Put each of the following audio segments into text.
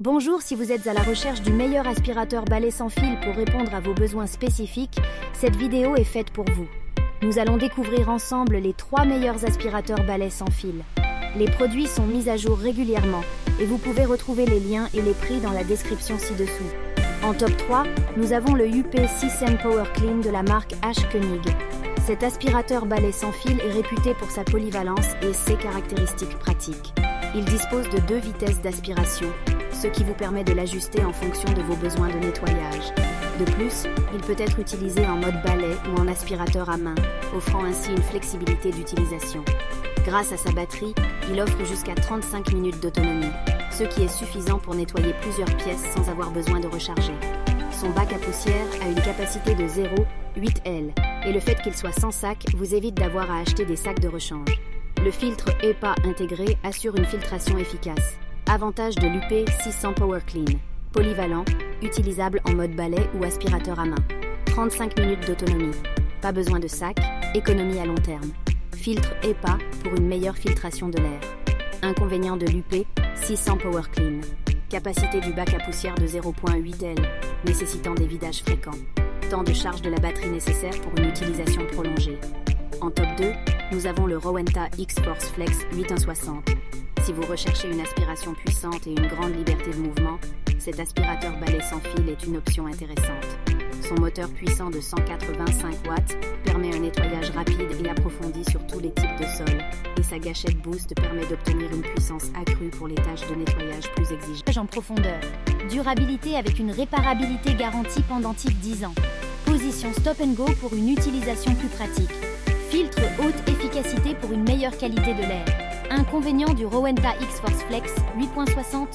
Bonjour, si vous êtes à la recherche du meilleur aspirateur balai sans fil pour répondre à vos besoins spécifiques, cette vidéo est faite pour vous. Nous allons découvrir ensemble les 3 meilleurs aspirateurs balai sans fil. Les produits sont mis à jour régulièrement et vous pouvez retrouver les liens et les prix dans la description ci-dessous. En top 3, nous avons le UP System Power Clean de la marque H. Koenig. Cet aspirateur balai sans fil est réputé pour sa polyvalence et ses caractéristiques pratiques. Il dispose de 2 vitesses d'aspiration, ce qui vous permet de l'ajuster en fonction de vos besoins de nettoyage. De plus, il peut être utilisé en mode balai ou en aspirateur à main, offrant ainsi une flexibilité d'utilisation. Grâce à sa batterie, il offre jusqu'à 35 minutes d'autonomie, ce qui est suffisant pour nettoyer plusieurs pièces sans avoir besoin de recharger. Son bac à poussière a une capacité de 0,8 L, et le fait qu'il soit sans sac vous évite d'avoir à acheter des sacs de rechange. Le filtre EPA intégré assure une filtration efficace. Avantage de l'UP 600 Power Clean. Polyvalent, utilisable en mode balai ou aspirateur à main. 35 minutes d'autonomie. Pas besoin de sac, économie à long terme. Filtre EPA pour une meilleure filtration de l'air. Inconvénient de l'UP 600 Power Clean. Capacité du bac à poussière de 0,8 L, nécessitant des vidages fréquents. Temps de charge de la batterie nécessaire pour une utilisation prolongée. En top 2, nous avons le Rowenta X-Force Flex 8160. Si vous recherchez une aspiration puissante et une grande liberté de mouvement, cet aspirateur balai sans fil est une option intéressante. Son moteur puissant de 185 watts permet un nettoyage rapide et approfondi sur tous les types de sols, et sa gâchette Boost permet d'obtenir une puissance accrue pour les tâches de nettoyage plus exigeantes. En profondeur. Durabilité avec une réparabilité garantie pendant type 10 ans. Position stop and go pour une utilisation plus pratique. Filtre haute efficacité pour une meilleure qualité de l'air. Inconvénient du Rowenta X-Force Flex 8.60.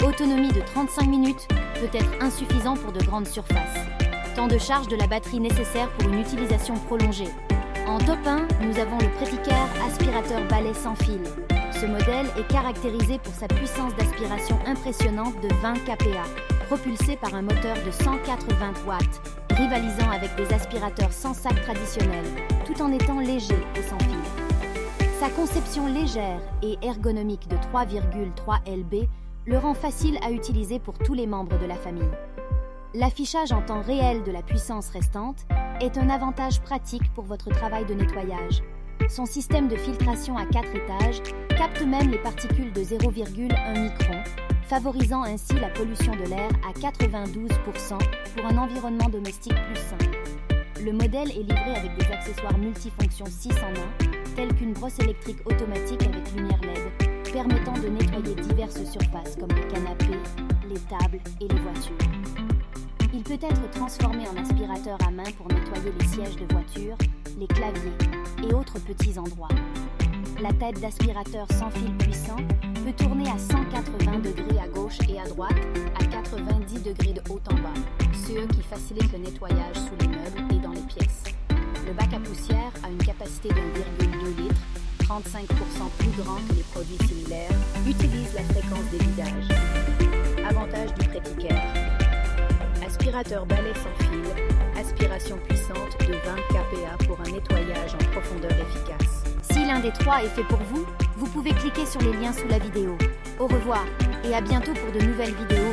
Autonomie de 35 minutes, peut être insuffisant pour de grandes surfaces. Temps de charge de la batterie nécessaire pour une utilisation prolongée. En top 1, nous avons le Prettycare aspirateur balai sans fil. Ce modèle est caractérisé pour sa puissance d'aspiration impressionnante de 20 kPa, propulsé par un moteur de 180 watts, rivalisant avec des aspirateurs sans sac traditionnels, tout en étant léger et sans fil. Sa conception légère et ergonomique de 3,3 lb le rend facile à utiliser pour tous les membres de la famille. L'affichage en temps réel de la puissance restante est un avantage pratique pour votre travail de nettoyage. Son système de filtration à 4 étages capte même les particules de 0,1 micron, favorisant ainsi la pollution de l'air à 92% pour un environnement domestique plus sain. Le modèle est livré avec des accessoires multifonctions 6 en 1, tels qu'une brosse électrique automatique avec lumière LED, permettant de nettoyer diverses surfaces comme les canapés, les tables et les voitures. Il peut être transformé en aspirateur à main pour nettoyer les sièges de voiture, les claviers et autres petits endroits. La tête d'aspirateur sans fil puissant peut tourner à 180 degrés à gauche et à droite, à 90 degrés de haut en bas, ce qui facilite le nettoyage sous les meubles et dans les pièces. Le bac à poussière a une capacité d'1,2 litre, 35% plus grand que les produits similaires, utilise la fréquence des vidages. Avantage du Prettycare. Aspirateur balai sans fil, aspiration puissante de 20 kPa pour un nettoyage en profondeur efficace. Si l'un des 3 est fait pour vous, vous pouvez cliquer sur les liens sous la vidéo. Au revoir et à bientôt pour de nouvelles vidéos.